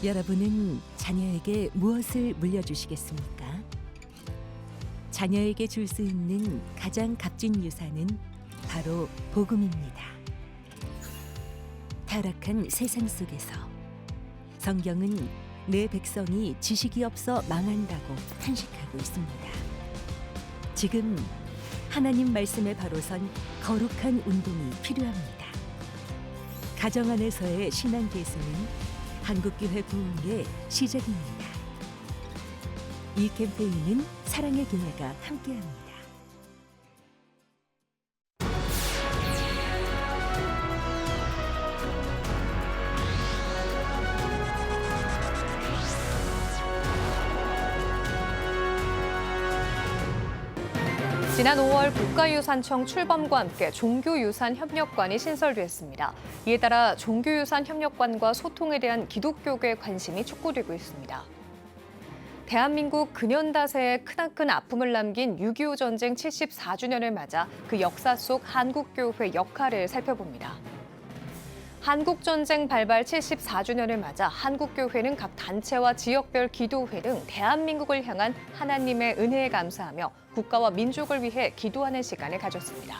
여러분은 자녀에게 무엇을 물려주시겠습니까? 자녀에게 줄 수 있는 가장 값진 유산은 바로 복음입니다. 타락한 세상 속에서 성경은 내 백성이 지식이 없어 망한다고 탄식하고 있습니다. 지금 하나님 말씀에 바로 선 거룩한 운동이 필요합니다. 가정 안에서의 신앙 계승은 한국교회 부흥의 시작입니다. 이 캠페인은 사랑의 교회가 함께합니다. 지난 5월 국가유산청 출범과 함께 종교유산협력관이 신설됐습니다. 이에 따라 종교유산협력관과 소통에 대한 기독교계의 관심이 촉구되고 있습니다. 대한민국 근현대사에 크나큰 아픔을 남긴 6.25 전쟁 74주년을 맞아 그 역사 속 한국교회 역할을 살펴봅니다. 한국전쟁 발발 74주년을 맞아 한국교회는 각 단체와 지역별 기도회 등 대한민국을 향한 하나님의 은혜에 감사하며 국가와 민족을 위해 기도하는 시간을 가졌습니다.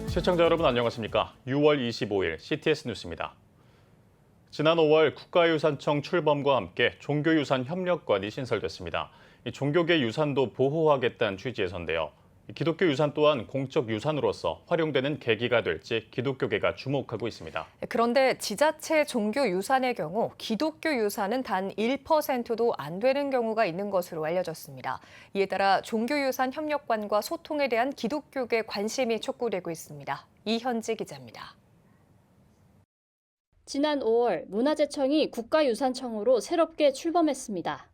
시청자 여러분 안녕하십니까? 6월 25일 CTS 뉴스입니다. 지난 5월 국가유산청 출범과 함께 종교유산협력관이 신설됐습니다. 종교계 유산도 보호하겠다는 취지에서인데요. 기독교 유산 또한 공적 유산으로서 활용되는 계기가 될지 기독교계가 주목하고 있습니다. 그런데 지자체 종교 유산의 경우 기독교 유산은 단 1%도 안 되는 경우가 있는 것으로 알려졌습니다. 이에 따라 종교유산협력관과 소통에 대한 기독교계 관심이 촉구되고 있습니다. 이현지 기자입니다. 지난 5월 문화재청이 국가유산청으로 새롭게 출범했습니다.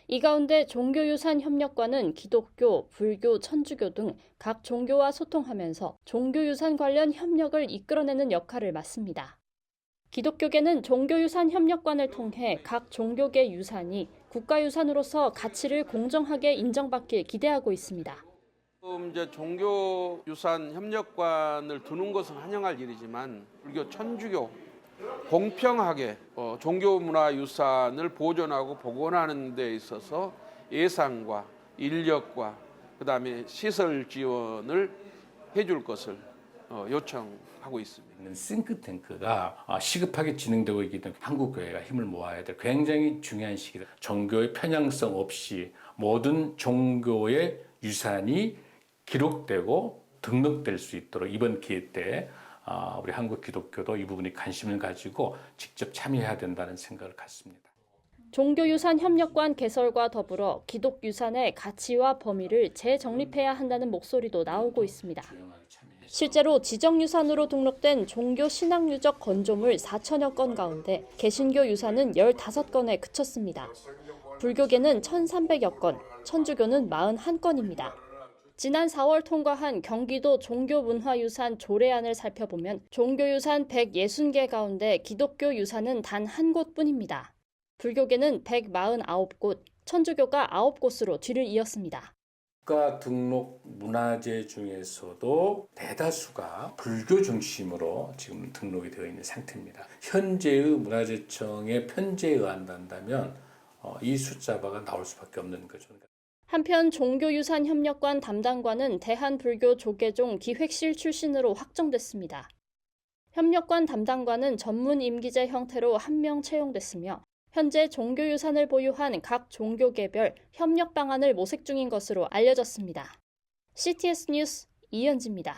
이 가운데 종교유산협력관은 기독교, 불교, 천주교 등 각 종교와 소통하면서 종교유산 관련 협력을 이끌어내는 역할을 맡습니다. 기독교계는 종교유산협력관을 통해 각 종교계 유산이 국가유산으로서 가치를 공정하게 인정받길 기대하고 있습니다. 이제 종교유산협력관을 두는 것은 환영할 일이지만 불교, 천주교 공평하게 종교문화유산을 보존하고 복원하는 데 있어서 예산과 인력과 그다음에 시설 지원을 해줄 것을 요청하고 있습니다. 싱크탱크가 시급하게 진행되고 있기 때문에 한국교회가 힘을 모아야 될 굉장히 중요한 시기다. 종교의 편향성 없이 모든 종교의 유산이 기록되고 등록될 수 있도록 이번 기회 때 우리 한국 기독교도 이 부분에 관심을 가지고 직접 참여해야 된다는 생각을 갖습니다. 종교유산협력관 개설과 더불어 기독유산의 가치와 범위를 재정립해야 한다는 목소리도 나오고 있습니다. 실제로 지정유산으로 등록된 종교 신앙유적 건조물 4천여 건 가운데 개신교 유산은 15건에 그쳤습니다. 불교계는 1,300여 건, 천주교는 41건입니다. 지난 4월 통과한 경기도 종교문화유산 조례안을 살펴보면 종교유산 160개 가운데 기독교 유산은 단 한 곳뿐입니다. 불교계는 149곳, 천주교가 9곳으로 뒤를 이었습니다. 국가 등록 문화재 중에서도 대다수가 불교 중심으로 지금 등록이 되어 있는 상태입니다. 현재의 문화재청의 편제에 의한다면 이 숫자가 나올 수밖에 없는 거죠. 한편 종교유산협력관 담당관은 대한불교조계종 기획실 출신으로 확정됐습니다. 협력관 담당관은 전문 임기제 형태로 1명 채용됐으며 현재 종교유산을 보유한 각 종교계별 협력 방안을 모색 중인 것으로 알려졌습니다. CTS 뉴스 이현지입니다.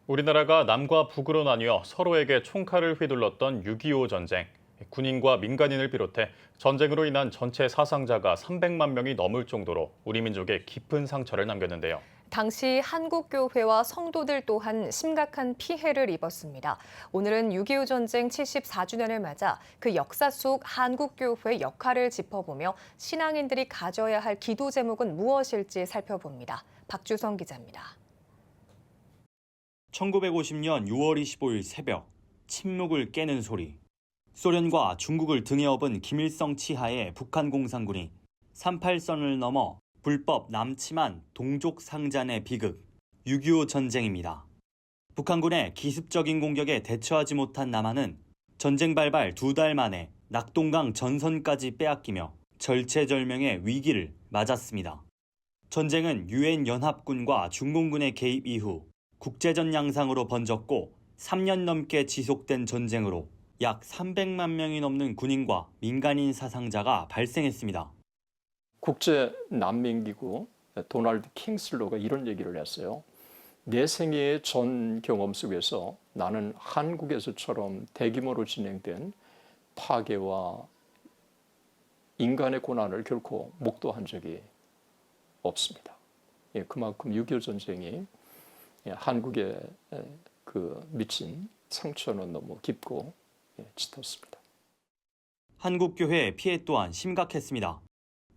우리나라가 남과 북으로 나뉘어 서로에게 총칼을 휘둘렀던 6.25 전쟁. 군인과 민간인을 비롯해 전쟁으로 인한 전체 사상자가 300만 명이 넘을 정도로 우리 민족에 깊은 상처를 남겼는데요. 당시 한국교회와 성도들 또한 심각한 피해를 입었습니다. 오늘은 6.25 전쟁 74주년을 맞아 그 역사 속 한국교회의 역할을 짚어보며 신앙인들이 가져야 할 기도 제목은 무엇일지 살펴봅니다. 박주성 기자입니다. 1950년 6월 25일 새벽, 침묵을 깨는 소리. 소련과 중국을 등에 업은 김일성 치하의 북한 공산군이 38선을 넘어 불법 남침한 동족 상잔의 비극, 6.25 전쟁입니다. 북한군의 기습적인 공격에 대처하지 못한 남한은 전쟁 발발 2달 만에 낙동강 전선까지 빼앗기며 절체절명의 위기를 맞았습니다. 전쟁은 유엔 연합군과 중공군의 개입 이후 국제전 양상으로 번졌고 3년 넘게 지속된 전쟁으로 약 300만 명이 넘는 군인과 민간인 사상자가 발생했습니다. 국제 난민기구 도널드 킹슬로가 이런 얘기를 했어요. 내 생애의 전 경험 속에서 나는 한국에서처럼 대규모로 진행된 파괴와 인간의 고난을 결코 목도한 적이 없습니다. 그만큼 6.25 전쟁이 한국에 미친 상처는 너무 깊고 짙었습니다. 한국교회의 피해 또한 심각했습니다.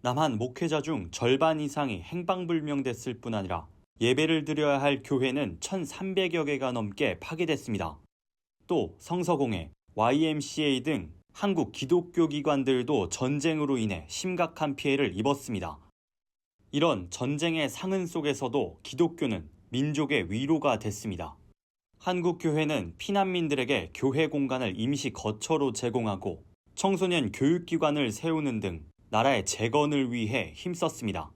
남한 목회자 중 절반 이상이 행방불명됐을 뿐 아니라 예배를 드려야 할 교회는 1,300여 개가 넘게 파괴됐습니다. 또 성서공회, YMCA 등 한국 기독교 기관들도 전쟁으로 인해 심각한 피해를 입었습니다. 이런 전쟁의 상흔 속에서도 기독교는 민족의 위로가 됐습니다. 한국 교회는 피난민들에게 교회 공간을 임시 거처로 제공하고 청소년 교육기관을 세우는 등 나라의 재건을 위해 힘썼습니다.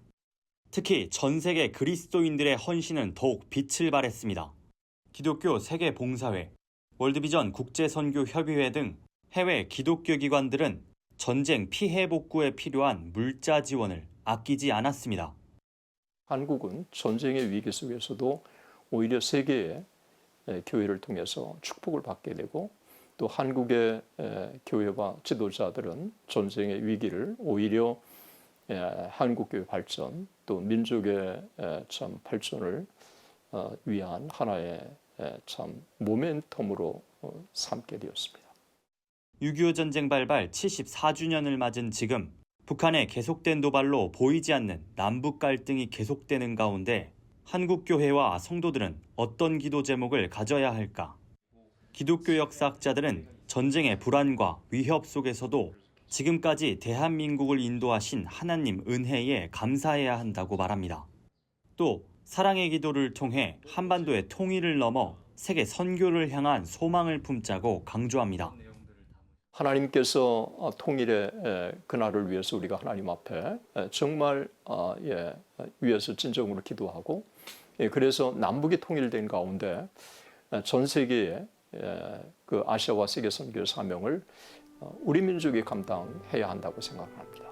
특히 전 세계 그리스도인들의 헌신은 더욱 빛을 발했습니다. 기독교 세계봉사회, 월드비전 국제선교협의회 등 해외 기독교 기관들은 전쟁 피해 복구에 필요한 물자 지원을 아끼지 않았습니다. 한국은 전쟁의 위기 속에서도 오히려 세계의 교회를 통해서 축복을 받게 되고 또 한국의 교회와 지도자들은 전쟁의 위기를 오히려 한국교회 발전 또 민족의 참 발전을 위한 하나의 참 모멘텀으로 삼게 되었습니다. 6.25 전쟁 발발 74주년을 맞은 지금 북한의 계속된 도발로 보이지 않는 남북 갈등이 계속되는 가운데 한국교회와 성도들은 어떤 기도 제목을 가져야 할까? 기독교 역사학자들은 전쟁의 불안과 위협 속에서도 지금까지 대한민국을 인도하신 하나님 은혜에 감사해야 한다고 말합니다. 또 사랑의 기도를 통해 한반도의 통일을 넘어 세계 선교를 향한 소망을 품자고 강조합니다. 하나님께서 통일의 그날을 위해서 우리가 하나님 앞에 정말 위해서 진정으로 기도하고 그래서 남북이 통일된 가운데 전 세계의 그 아시아와 세계 선교의 사명을 우리 민족이 감당해야 한다고 생각합니다.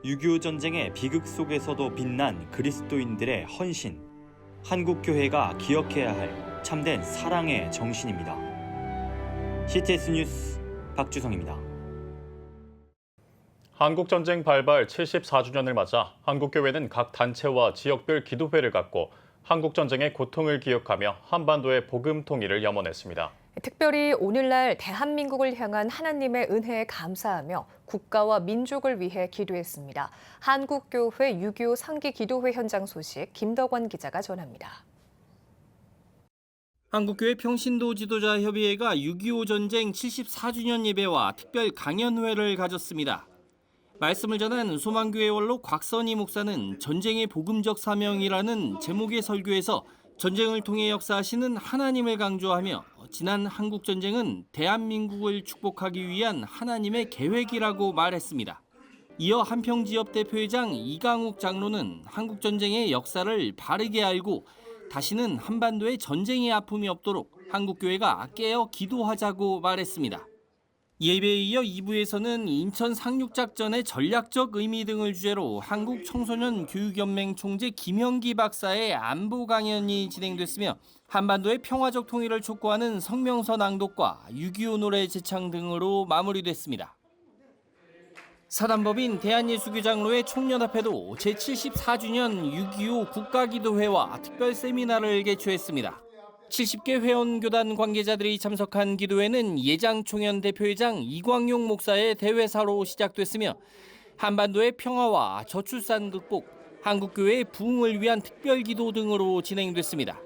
6.25 전쟁의 비극 속에서도 빛난 그리스도인들의 헌신, 한국교회가 기억해야 할 참된 사랑의 정신입니다. CTS 뉴스 박주성입니다. 한국전쟁 발발 74주년을 맞아 한국교회는 각 단체와 지역별 기도회를 갖고 한국전쟁의 고통을 기억하며 한반도의 복음 통일을 염원했습니다. 특별히 오늘날 대한민국을 향한 하나님의 은혜에 감사하며 국가와 민족을 위해 기도했습니다. 한국교회 6.25 상기 기도회 현장 소식 김덕원 기자가 전합니다. 한국교회 평신도 지도자 협의회가 6.25 전쟁 74주년 예배와 특별 강연회를 가졌습니다. 말씀을 전한 소망교회 원로 곽선희 목사는 전쟁의 복음적 사명이라는 제목의 설교에서 전쟁을 통해 역사하시는 하나님을 강조하며 지난 한국전쟁은 대한민국을 축복하기 위한 하나님의 계획이라고 말했습니다. 이어 한평지협 대표회장 이강욱 장로는 한국전쟁의 역사를 바르게 알고 다시는 한반도에 전쟁의 아픔이 없도록 한국교회가 깨어 기도하자고 말했습니다. 예배에 이어 2부에서는 인천 상륙작전의 전략적 의미 등을 주제로 한국청소년교육연맹 총재 김형기 박사의 안보 강연이 진행됐으며 한반도의 평화적 통일을 촉구하는 성명서 낭독과 6.25 노래 제창 등으로 마무리됐습니다. 사단법인 대한예수교장로회 총연합회도 제74주년 6.25 국가기도회와 특별 세미나를 개최했습니다. 70개 회원교단 관계자들이 참석한 기도회는 예장총연 대표회장 이광용 목사의 대회사로 시작됐으며 한반도의 평화와 저출산 극복, 한국교회의 부흥을 위한 특별기도 등으로 진행됐습니다.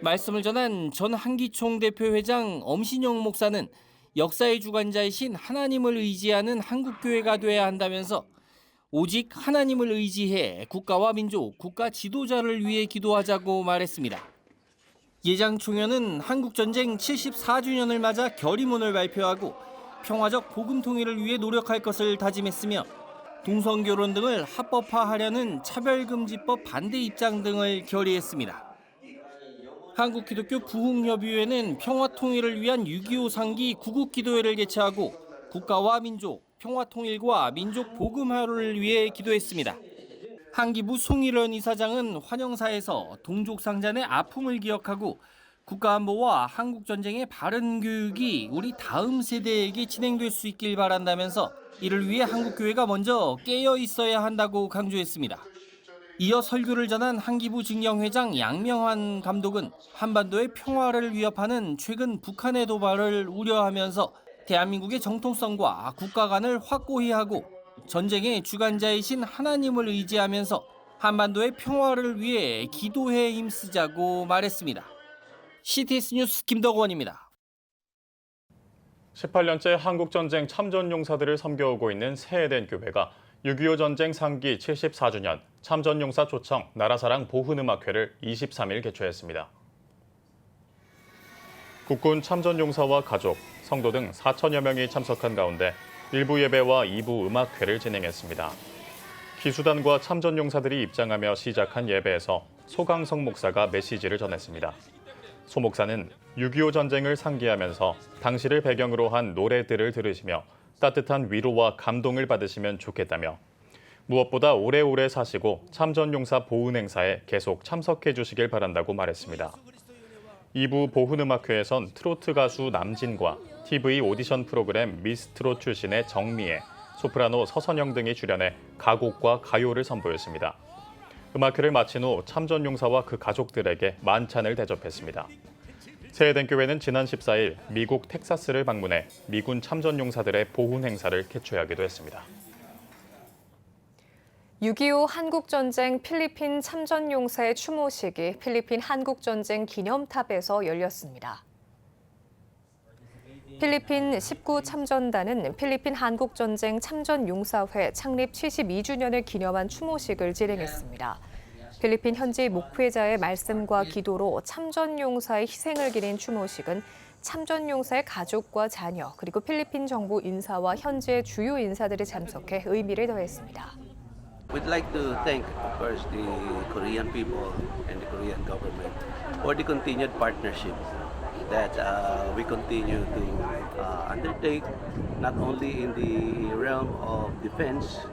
말씀을 전한 전 한기총 대표회장 엄신영 목사는 역사의 주관자이신 하나님을 의지하는 한국교회가 돼야 한다면서 오직 하나님을 의지해 국가와 민족, 국가 지도자를 위해 기도하자고 말했습니다. 예장 총회는 한국전쟁 74주년을 맞아 결의문을 발표하고 평화적 복음 통일을 위해 노력할 것을 다짐했으며 동성결혼 등을 합법화하려는 차별금지법 반대 입장 등을 결의했습니다. 한국기독교 부흥협의회는 평화통일을 위한 6.25 상기 구국기도회를 개최하고 국가와 민족, 평화통일과 민족 복음화를 위해 기도했습니다. 한기부 송일원 이사장은 환영사에서 동족상잔의 아픔을 기억하고 국가안보와 한국전쟁의 바른 교육이 우리 다음 세대에게 진행될 수 있길 바란다면서 이를 위해 한국교회가 먼저 깨어 있어야 한다고 강조했습니다. 이어 설교를 전한 한기부 증영회장 양명환 감독은 한반도의 평화를 위협하는 최근 북한의 도발을 우려하면서 대한민국의 정통성과 국가관을 확고히 하고 전쟁의 주관자이신 하나님을 의지하면서 한반도의 평화를 위해 기도에 힘쓰자고 말했습니다. CTS 뉴스 김덕원입니다. 18년째 한국전쟁 참전용사들을 섬겨오고 있는 새해된 교회가 6.25 전쟁 상기 74주년 참전용사 초청 나라사랑 보훈음악회를 23일 개최했습니다. 국군 참전용사와 가족, 성도 등 4천여 명이 참석한 가운데 1부 예배와 2부 음악회를 진행했습니다. 기수단과 참전용사들이 입장하며 시작한 예배에서 소강성 목사가 메시지를 전했습니다. 소 목사는 6.25 전쟁을 상기하면서 당시를 배경으로 한 노래들을 들으시며 따뜻한 위로와 감동을 받으시면 좋겠다며 무엇보다 오래오래 사시고 참전용사 보훈 행사에 계속 참석해 주시길 바란다고 말했습니다. 2부 보훈음악회에선 트로트 가수 남진과 TV 오디션 프로그램 미스트롯 출신의 정미애, 소프라노 서선영 등이 출연해 가곡과 가요를 선보였습니다. 음악회를 마친 후 참전용사와 그 가족들에게 만찬을 대접했습니다. 새해된 교회는 지난 14일 미국 텍사스를 방문해 미군 참전용사들의 보훈 행사를 개최하기도 했습니다. 6.25 한국전쟁 필리핀 참전용사의 추모식이 필리핀 한국전쟁 기념탑에서 열렸습니다. 필리핀 19참전단은 필리핀 한국전쟁 참전용사회 창립 72주년을 기념한 추모식을 진행했습니다. 필리핀 현지 목회자의 말씀과 기도로 참전용사의 희생을 기린 추모식은 참전용사의 가족과 자녀, 그리고 필리핀 정부 인사와 현지의 주요 인사들이 참석해 의미를 더했습니다. We'd like to thank, of course, the Korean people and the Korean government for the continued partnership that we continue to undertake, not only in the realm of defense,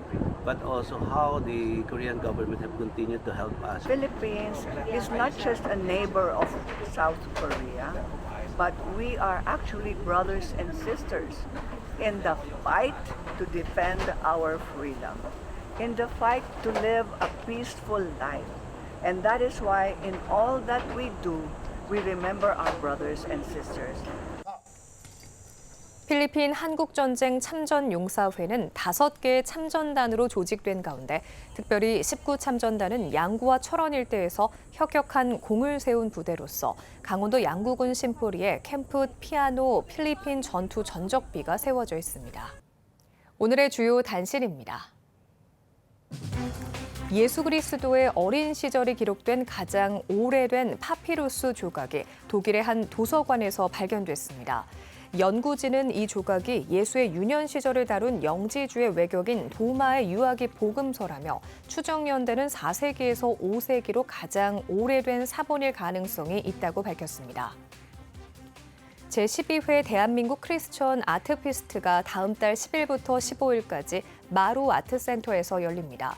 but also how the Korean government have continued to help us. Philippines is not just a neighbor of South Korea, but we are actually brothers and sisters in the fight to defend our freedom, in the fight to live a peaceful life. And that is why in all that we do, we remember our brothers and sisters. 필리핀 한국전쟁 참전용사회는 5개의 참전단으로 조직된 가운데 특별히 19참전단은 양구와 철원 일대에서 혁혁한 공을 세운 부대로서 강원도 양구군 신포리에 캠프 피아노 필리핀 전투 전적비가 세워져 있습니다. 오늘의 주요 단신입니다. 예수 그리스도의 어린 시절이 기록된 가장 오래된 파피루스 조각이 독일의 한 도서관에서 발견됐습니다. 연구진은 이 조각이 예수의 유년 시절을 다룬 영지주의 외격인 도마의 유아기 복음서라며 추정 연대는 4세기에서 5세기로 가장 오래된 사본일 가능성이 있다고 밝혔습니다. 제12회 대한민국 크리스천 아트 피스트가 다음 달 10일부터 15일까지 마루 아트센터에서 열립니다.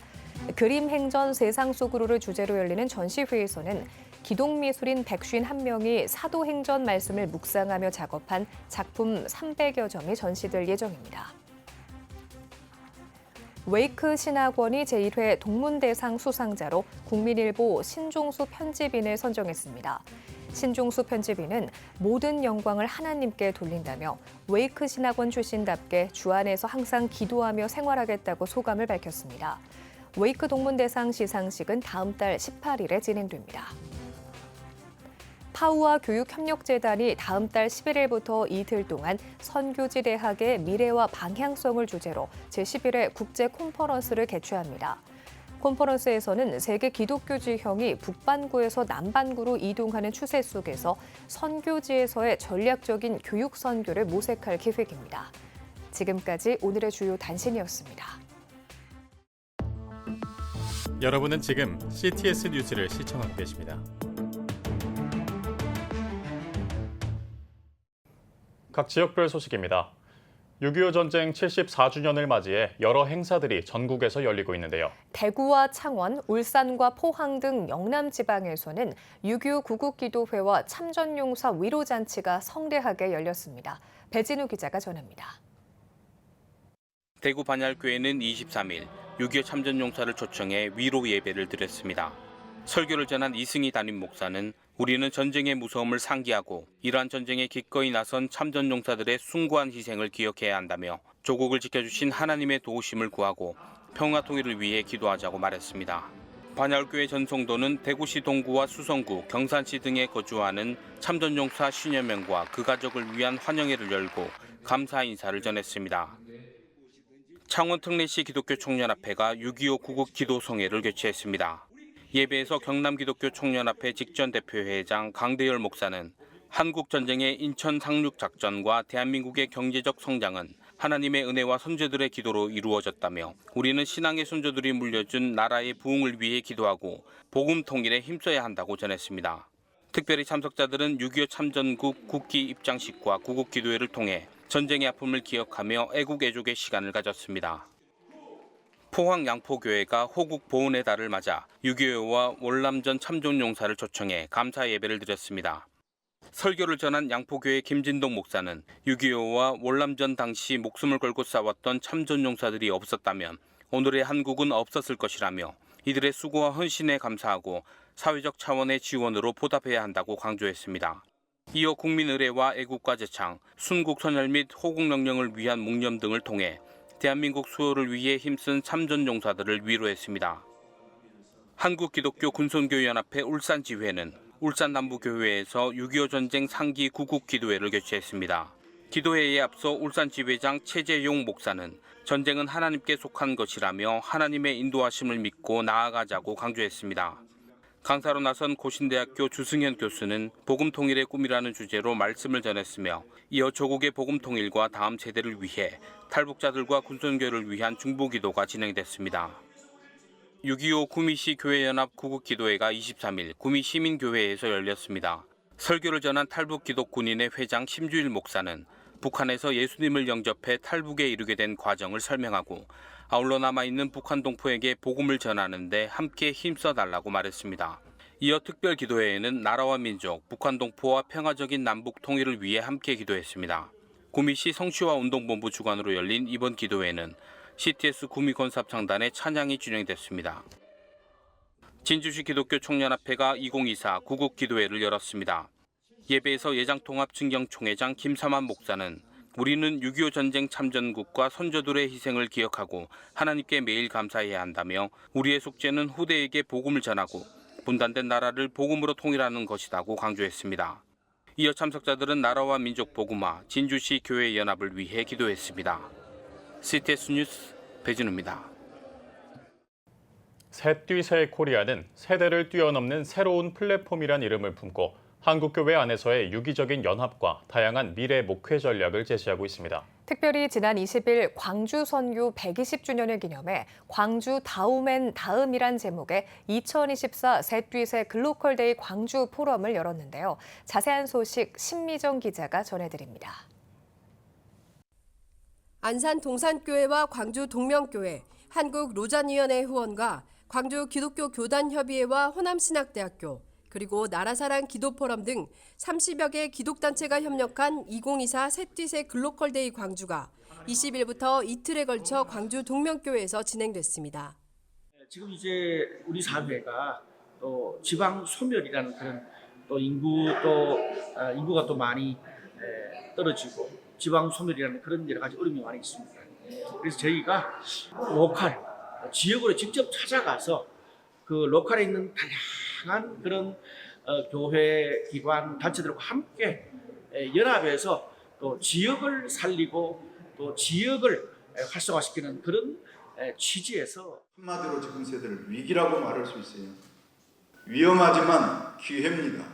그림 행전 세상 속으로를 주제로 열리는 전시회에서는 기독미술인 151명이 사도행전 말씀을 묵상하며 작업한 작품 300여 점이 전시될 예정입니다. 웨이크 신학원이 제1회 동문대상 수상자로 국민일보 신종수 편집인을 선정했습니다. 신종수 편집인은 모든 영광을 하나님께 돌린다며 웨이크 신학원 출신답게 주 안에서 항상 기도하며 생활하겠다고 소감을 밝혔습니다. 웨이크 동문대상 시상식은 다음 달 18일에 진행됩니다. 하우아 교육협력재단이 다음 달 11일부터 이틀 동안 선교지 대학의 미래와 방향성을 주제로 제11회 국제 콘퍼런스를 개최합니다. 콘퍼런스에서는 세계 기독교 지형이 북반구에서 남반구로 이동하는 추세 속에서 선교지에서의 전략적인 교육 선교를 모색할 계획입니다. 지금까지 오늘의 주요 단신이었습니다. 여러분은 지금 CTS 뉴스를 시청하고 계십니다. 각 지역별 소식입니다. 6.25 전쟁 74주년을 맞이해 여러 행사들이 전국에서 열리고 있는데요. 대구와 창원, 울산과 포항 등 영남 지방에서는 6.25 구국기도회와 참전용사 위로잔치가 성대하게 열렸습니다. 배진우 기자가 전합니다. 대구 반야교회는 23일 6.25 참전용사를 초청해 위로 예배를 드렸습니다. 설교를 전한 이승희 담임 목사는 우리는 전쟁의 무서움을 상기하고 이러한 전쟁에 기꺼이 나선 참전용사들의 숭고한 희생을 기억해야 한다며 조국을 지켜주신 하나님의 도우심을 구하고 평화 통일을 위해 기도하자고 말했습니다. 반야교회 전성도는 대구시 동구와 수성구, 경산시 등에 거주하는 참전용사 50여 명과 그 가족을 위한 환영회를 열고 감사 인사를 전했습니다. 창원 특례시 기독교 총연합회가 6.25 구국 기도성회를 개최했습니다. 예배에서 경남기독교 총연합회 직전 대표회장 강대열 목사는 한국 전쟁의 인천 상륙 작전과 대한민국의 경제적 성장은 하나님의 은혜와 선조들의 기도로 이루어졌다며 우리는 신앙의 선조들이 물려준 나라의 부흥을 위해 기도하고 복음 통일에 힘써야 한다고 전했습니다. 특별히 참석자들은 6.25 참전국 국기 입장식과 구국 기도회를 통해 전쟁의 아픔을 기억하며 애국 애족의 시간을 가졌습니다. 포항 양포교회가 호국 보훈의 달을 맞아 6.25와 월남전 참전용사를 초청해 감사 예배를 드렸습니다. 설교를 전한 양포교회 김진동 목사는 6.25와 월남전 당시 목숨을 걸고 싸웠던 참전용사들이 없었다면 오늘의 한국은 없었을 것이라며 이들의 수고와 헌신에 감사하고 사회적 차원의 지원으로 보답해야 한다고 강조했습니다. 이어 국민의례와 애국가 제창, 순국선열 및 호국명령을 위한 묵념 등을 통해 대한민국 수호를 위해 힘쓴 참전용사들을 위로했습니다. 한국기독교군선교연합회 울산지회는 울산 남부교회에서 6.25 전쟁 상기 구국 기도회를 개최했습니다. 기도회에 앞서 울산지회장 최재용 목사는 전쟁은 하나님께 속한 것이라며 하나님의 인도하심을 믿고 나아가자고 강조했습니다. 강사로 나선 고신대학교 주승현 교수는 복음 통일의 꿈이라는 주제로 말씀을 전했으며 이어 조국의 복음 통일과 다음 세대를 위해 탈북자들과 군선교를 위한 중보기도가 진행됐습니다. 6.25 구미시 교회연합 구국기도회가 23일 구미 시민교회에서 열렸습니다. 설교를 전한 탈북기독군인의 회장 심주일 목사는 북한에서 예수님을 영접해 탈북에 이르게 된 과정을 설명하고 아울러 남아있는 북한 동포에게 복음을 전하는 데 함께 힘써달라고 말했습니다. 이어 특별기도회에는 나라와 민족, 북한 동포와 평화적인 남북 통일을 위해 함께 기도했습니다. 구미시 성취와 운동본부 주관으로 열린 이번 기도회는 CTS 구미건삽창단의 찬양이 진행됐습니다. 진주시 기독교 총연합회가 2024 구국기도회를 열었습니다. 예배에서 예장통합증경총회장 김삼환 목사는 우리는 6.25 전쟁 참전국과 선조들의 희생을 기억하고 하나님께 매일 감사해야 한다며 우리의 숙제는 후대에게 복음을 전하고 분단된 나라를 복음으로 통일하는 것이라고 강조했습니다. 이어 참석자들은 나라와 민족 복음화, 진주시 교회 연합을 위해 기도했습니다. CTS 뉴스 배진우입니다. 새뛰새 코리아는 세대를 뛰어넘는 새로운 플랫폼이란 이름을 품고 한국교회 안에서의 유기적인 연합과 다양한 미래 목회 전략을 제시하고 있습니다. 특별히 지난 20일 광주 선교 120주년을 기념해 광주 다음엔 다음이란 제목의 2024 새뛰새 글로컬데이 광주 포럼을 열었는데요. 자세한 소식 신미정 기자가 전해드립니다. 안산 동산교회와 광주 동명교회, 한국 로잔위원회 후원과 광주 기독교 교단협의회와 호남신학대학교, 그리고 나라사랑 기도포럼 등 30여 개 기독단체가 협력한 2024 새뛰새 글로컬데이 광주가 20일부터 이틀에 걸쳐 광주 동명교회에서 진행됐습니다. 지금 이제 우리 사회가 또 지방 소멸이라는 그런 또 인구가 또 많이 떨어지고 지방 소멸이라는 그런 여러 가지 어려움이 많이 있습니다. 그래서 저희가 지역으로 직접 찾아가서 그 로컬에 있는 다양한 그런 교회 기관 단체들과 함께 연합해서 또 지역을 살리고 또 지역을 활성화시키는 그런 취지에서 한마디로 지금 세대를 위기라고 말할 수 있어요. 위험하지만 기회입니다.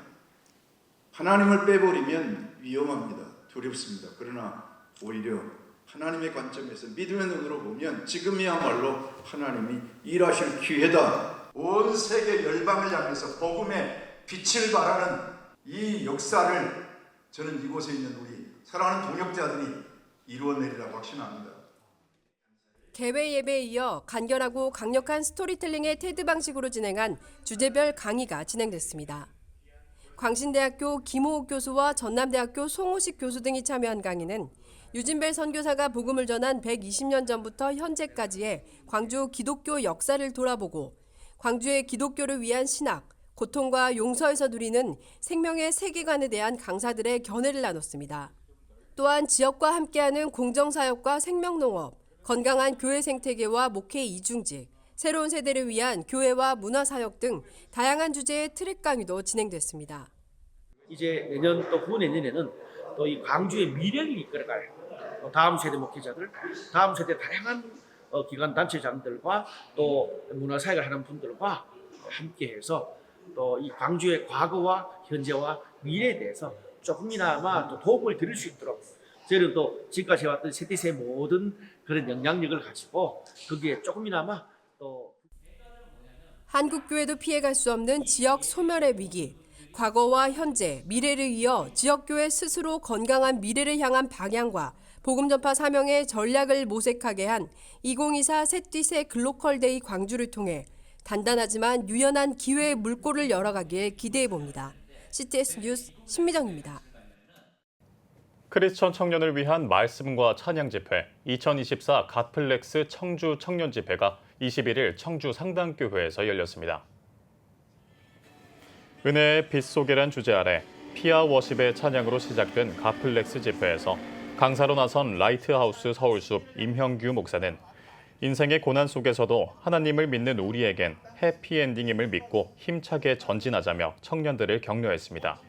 하나님을 빼버리면 위험합니다. 두렵습니다. 그러나 오히려 하나님의 관점에서 믿음의 눈으로 보면 지금이야말로 하나님이 일하실 기회다. 온 세계 열방을 향해서 복음의 빛을 발하는 이 역사를 저는 이곳에 있는 우리 사랑하는 동역자들이 이루어내리라고 확신합니다. 개회 예배에 이어 간결하고 강력한 스토리텔링의 테드 방식으로 진행한 주제별 강의가 진행됐습니다. 광신대학교 김호옥 교수와 전남대학교 송호식 교수 등이 참여한 강의는 유진벨 선교사가 복음을 전한 120년 전부터 현재까지의 광주 기독교 역사를 돌아보고 광주의 기독교를 위한 신학, 고통과 용서에서 누리는 생명의 세계관에 대한 강사들의 견해를 나눴습니다. 또한 지역과 함께하는 공정사역과 생명농업, 건강한 교회 생태계와 목회 이중직, 새로운 세대를 위한 교회와 문화사역 등 다양한 주제의 트랙 강의도 진행됐습니다. 이제 내년 또 후내년에는 또 이 광주의 미래를 이끌어갈 다음 세대 목회자들, 다음 세대 다양한 기관 단체장들과 또 문화사역을 하는 분들과 함께해서 또 이 광주의 과거와 현재와 미래에 대해서 조금이나마 또 도움을 드릴 수 있도록 저희는 또 지금까지 해왔던 세티스의 모든 그런 영향력을 가지고 거기에 조금이나마 또 한국교회도 피해갈 수 없는 지역 소멸의 위기, 과거와 현재, 미래를 이어 지역교회 스스로 건강한 미래를 향한 방향과 복음 전파 사명의 전략을 모색하게 한 2024 세티세 글로컬데이 광주를 통해 단단하지만 유연한 기회의 물꼬를 열어가길 기대해봅니다. CTS 뉴스 신미정입니다. 크리스천 청년을 위한 말씀과 찬양 집회 2024 갓플렉스 청주 청년 집회가 21일 청주 상당교회에서 열렸습니다. 은혜의 빛 속이란 주제 아래 피아 워십의 찬양으로 시작된 갓플렉스 집회에서 강사로 나선 라이트하우스 서울숲 임형규 목사는 인생의 고난 속에서도 하나님을 믿는 우리에겐 해피엔딩임을 믿고 힘차게 전진하자며 청년들을 격려했습니다.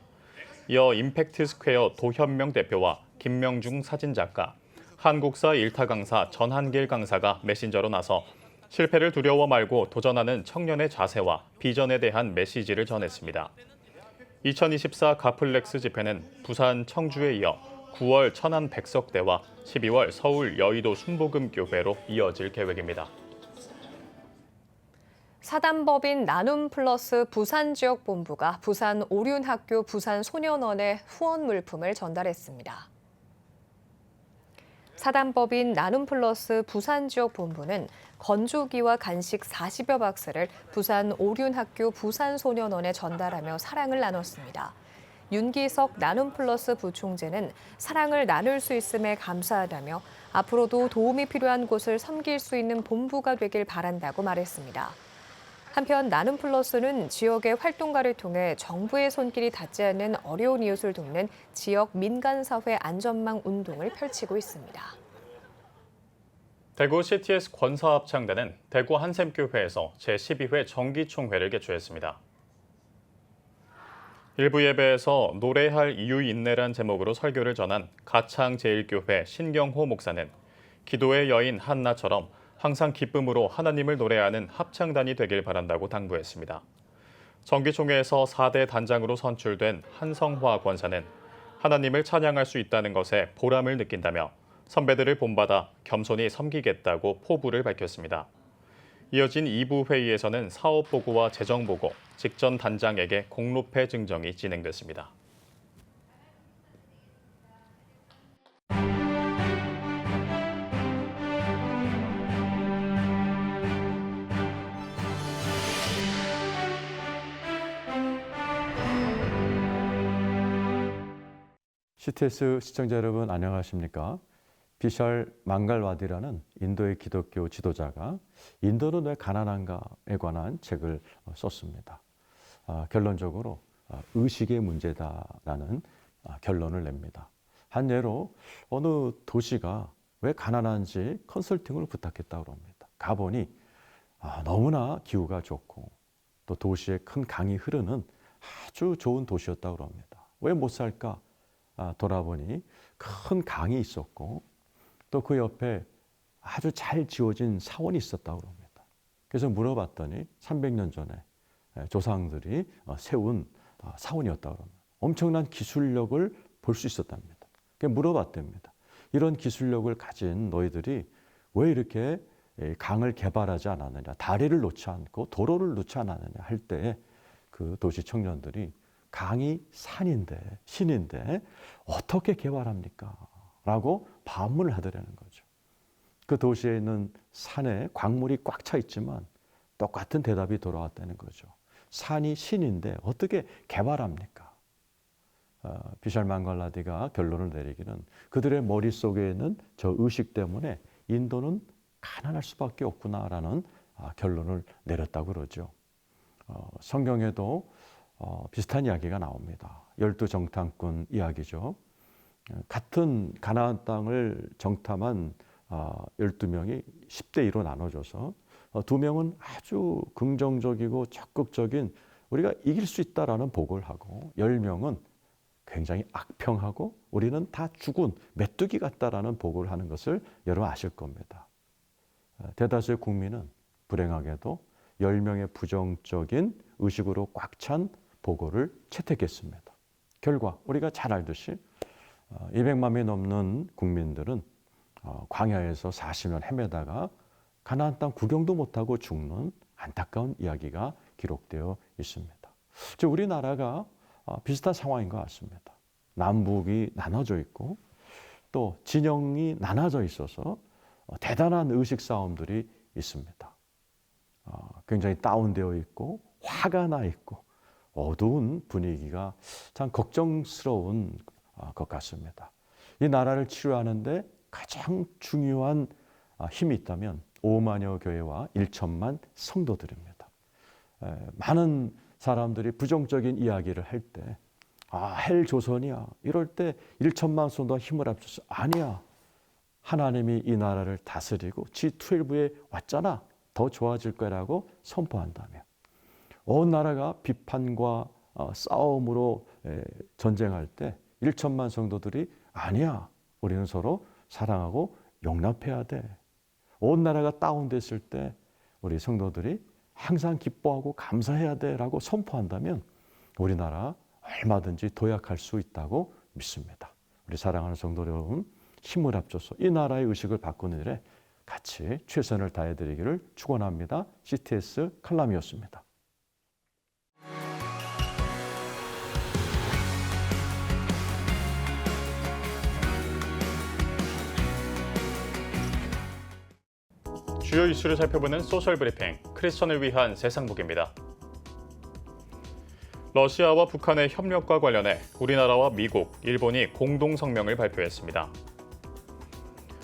이어 임팩트 스퀘어 도현명 대표와 김명중 사진작가, 한국사 일타 강사 전한길 강사가 메신저로 나서 실패를 두려워 말고 도전하는 청년의 자세와 비전에 대한 메시지를 전했습니다. 2024 갓플렉스 집회는 부산 청주에 이어 9월 천안 백석대와 12월 서울 여의도 순복음교회로 이어질 계획입니다. 사단법인 나눔플러스 부산지역본부가 부산 오륜학교 부산소년원에 후원 물품을 전달했습니다. 사단법인 나눔플러스 부산지역본부는 건조기와 간식 40여 박스를 부산 오륜학교 부산소년원에 전달하며 사랑을 나눴습니다. 윤기석 나눔플러스 부총재는 사랑을 나눌 수 있음에 감사하다며 앞으로도 도움이 필요한 곳을 섬길 수 있는 본부가 되길 바란다고 말했습니다. 한편 나눔플러스는 지역의 활동가를 통해 정부의 손길이 닿지 않는 어려운 이웃을 돕는 지역 민간사회 안전망 운동을 펼치고 있습니다. 대구 CTS 권사합창단은 대구 한샘교회에서 제12회 정기총회를 개최했습니다. 일부 예배에서 노래할 이유 있네란 제목으로 설교를 전한 가창제일교회 신경호 목사는 기도의 여인 한나처럼 항상 기쁨으로 하나님을 노래하는 합창단이 되길 바란다고 당부했습니다. 정기총회에서 4대 단장으로 선출된 한성화 권사는 하나님을 찬양할 수 있다는 것에 보람을 느낀다며 선배들을 본받아 겸손히 섬기겠다고 포부를 밝혔습니다. 이어진 2부 회의에서는 사업보고와 재정보고, 직전 단장에게 공로패 증정이 진행됐습니다. CTS 시청자 여러분 안녕하십니까? 비샬 망갈와디라는 인도의 기독교 지도자가 인도는 왜 가난한가에 관한 책을 썼습니다. 결론적으로 의식의 문제다라는 결론을 냅니다. 한 예로 어느 도시가 왜 가난한지 컨설팅을 부탁했다고 합니다. 가보니 너무나 기후가 좋고 또 도시에 큰 강이 흐르는 아주 좋은 도시였다고 합니다. 왜 못 살까 돌아보니 큰 강이 있었고 또 그 옆에 아주 잘 지어진 사원이 있었다고 합니다. 그래서 물어봤더니 300년 전에 조상들이 세운 사원이었다고 합니다. 엄청난 기술력을 볼 수 있었답니다. 그래서 물어봤답니다. 이런 기술력을 가진 너희들이 왜 이렇게 강을 개발하지 않았느냐, 다리를 놓지 않고 도로를 놓지 않았느냐 할 때 그 도시 청년들이 강이 산인데, 신인데 어떻게 개발합니까? 라고 반문을 하더라는 거죠. 그 도시에 있는 산에 광물이 꽉 차 있지만 똑같은 대답이 돌아왔다는 거죠. 산이 신인데 어떻게 개발합니까? 비샬 망갈라디가 결론을 내리기는 그들의 머릿속에 있는 저 의식 때문에 인도는 가난할 수밖에 없구나라는 결론을 내렸다고 그러죠. 성경에도 비슷한 이야기가 나옵니다. 12정탐꾼 이야기죠. 같은 가나안 땅을 정탐한 12명이 10대 2로 나눠져서 2명은 아주 긍정적이고 적극적인 우리가 이길 수 있다라는 보고를 하고 10명은 굉장히 악평하고 우리는 다 죽은 메뚜기 같다라는 보고를 하는 것을 여러분 아실 겁니다. 대다수의 국민은 불행하게도 10명의 부정적인 의식으로 꽉 찬 보고를 채택했습니다. 결과 우리가 잘 알듯이 200만 명이 넘는 국민들은 광야에서 40년 헤매다가 가나안 땅 구경도 못하고 죽는 안타까운 이야기가 기록되어 있습니다. 즉 우리나라가 비슷한 상황인 것 같습니다. 남북이 나눠져 있고 또 진영이 나눠져 있어서 대단한 의식 싸움들이 있습니다. 굉장히 다운되어 있고 화가 나 있고 어두운 분위기가 참 걱정스러운 것 같습니다. 이 나라를 치유하는데 가장 중요한 힘이 있다면 5만여 교회와 1천만 성도들입니다. 많은 사람들이 부정적인 이야기를 할 때 헬 조선이야 이럴 때 1천만 성도가 힘을 합쳐서 아니야. 하나님이 이 나라를 다스리고 G12에 왔잖아. 더 좋아질 거라고 선포한다면 온 나라가 비판과 싸움으로 전쟁할 때 1천만 성도들이 아니야. 우리는 서로 사랑하고 용납해야 돼. 온 나라가 다운됐을 때 우리 성도들이 항상 기뻐하고 감사해야 돼라고 선포한다면 우리나라 얼마든지 도약할 수 있다고 믿습니다. 우리 사랑하는 성도 여러분 힘을 합쳐서 이 나라의 의식을 바꾸는 일에 같이 최선을 다해드리기를 축원합니다. CTS 칼럼이었습니다. 주요 이슈를 살펴보는 소셜 브리핑, 크리스천을 위한 세상북입니다. 러시아와 북한의 협력과 관련해 우리나라와 미국, 일본이 공동 성명을 발표했습니다.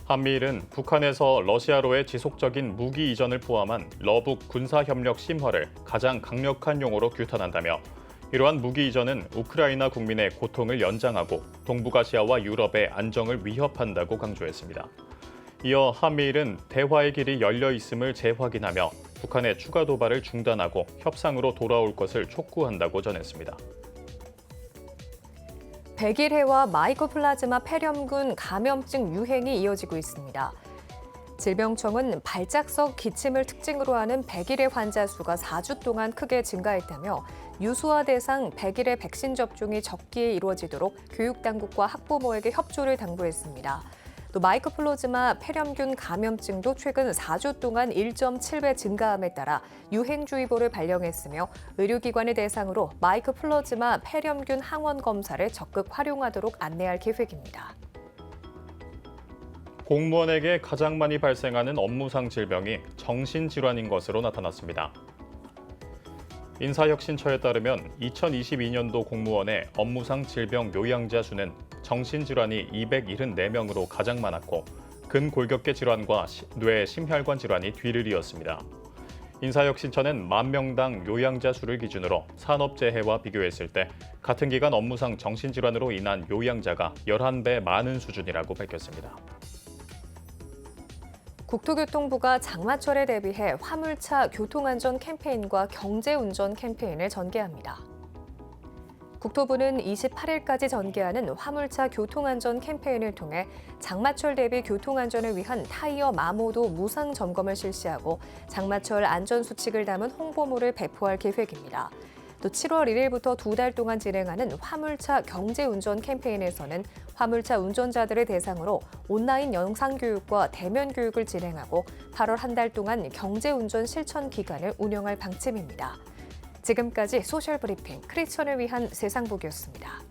한미일은 북한에서 러시아로의 지속적인 무기 이전을 포함한 러북 군사협력 심화를 가장 강력한 용어로 규탄한다며 이러한 무기 이전은 우크라이나 국민의 고통을 연장하고 동북아시아와 유럽의 안정을 위협한다고 강조했습니다. 이어 한미일은 대화의 길이 열려 있음을 재확인하며 북한의 추가 도발을 중단하고 협상으로 돌아올 것을 촉구한다고 전했습니다. 백일해와 마이코플라즈마 폐렴균 감염증 유행이 이어지고 있습니다. 질병청은 발작성 기침을 특징으로 하는 백일해 환자 수가 4주 동안 크게 증가했다며 유수화 대상 백일해 백신 접종이 적기에 이루어지도록 교육당국과 학부모에게 협조를 당부했습니다. 또 마이코플라즈마 폐렴균 감염증도 최근 4주 동안 1.7배 증가함에 따라 유행주의보를 발령했으며 의료기관을 대상으로 마이코플라즈마 폐렴균 항원 검사를 적극 활용하도록 안내할 계획입니다. 공무원에게 가장 많이 발생하는 업무상 질병이 정신질환인 것으로 나타났습니다. 인사혁신처에 따르면 2022년도 공무원의 업무상 질병 요양자 수는 정신질환이 274명으로 가장 많았고 근골격계 질환과 뇌 심혈관 질환이 뒤를 이었습니다. 인사혁신처는 10,000명당 요양자 수를 기준으로 산업재해와 비교했을 때 같은 기간 업무상 정신질환으로 인한 요양자가 11배 많은 수준이라고 밝혔습니다. 국토교통부가 장마철에 대비해 화물차 교통안전 캠페인과 경제운전 캠페인을 전개합니다. 국토부는 28일까지 전개하는 화물차 교통안전 캠페인을 통해 장마철 대비 교통안전을 위한 타이어 마모도 무상 점검을 실시하고 장마철 안전수칙을 담은 홍보물을 배포할 계획입니다. 또 7월 1일부터 2달 동안 진행하는 화물차 경제운전 캠페인에서는 화물차 운전자들을 대상으로 온라인 영상교육과 대면 교육을 진행하고 8월 한 달 동안 경제운전 실천 기간을 운영할 방침입니다. 지금까지 소셜브리핑 크리스천을 위한 세상복이었습니다.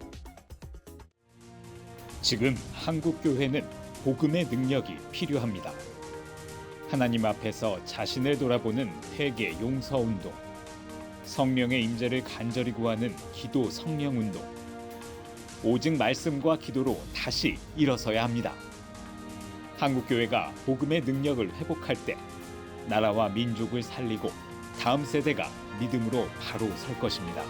지금 한국교회는 복음의 능력이 필요합니다. 하나님 앞에서 자신을 돌아보는 회개 용서운동, 성령의 임재를 간절히 구하는 기도 성령운동, 오직 말씀과 기도로 다시 일어서야 합니다. 한국교회가 복음의 능력을 회복할 때 나라와 민족을 살리고 다음 세대가 믿음으로 바로 설 것입니다.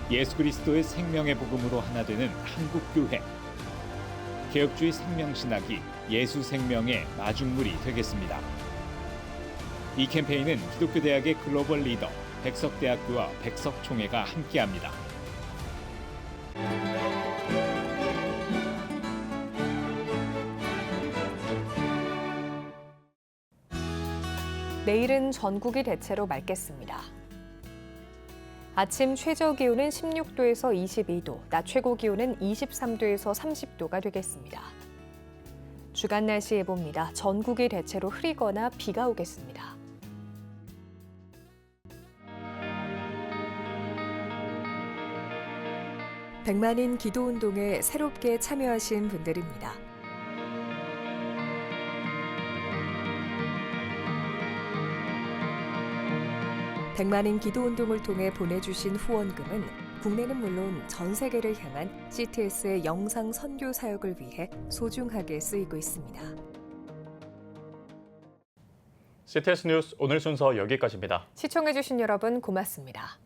예수 그리스도의 생명의 복음으로 하나 되는 한국교회. 개혁주의 생명신학이 예수 생명의 마중물이 되겠습니다. 이 캠페인은 기독교대학의 글로벌 리더 백석대학교와 백석총회가 함께합니다. 내일은 전국이 대체로 맑겠습니다. 아침 최저 기온은 16도에서 22도, 낮 최고 기온은 23도에서 30도가 되겠습니다. 주간 날씨 예보입니다. 전국이 대체로 흐리거나 비가 오겠습니다. 백만인 기도운동에 새롭게 참여하신 분들입니다. 백만인 기도운동을 통해 보내주신 후원금은 국내는 물론 전 세계를 향한 CTS의 영상 선교 사역을 위해 소중하게 쓰이고 있습니다. CTS 뉴스 오늘 순서 여기까지입니다. 시청해주신 여러분 고맙습니다.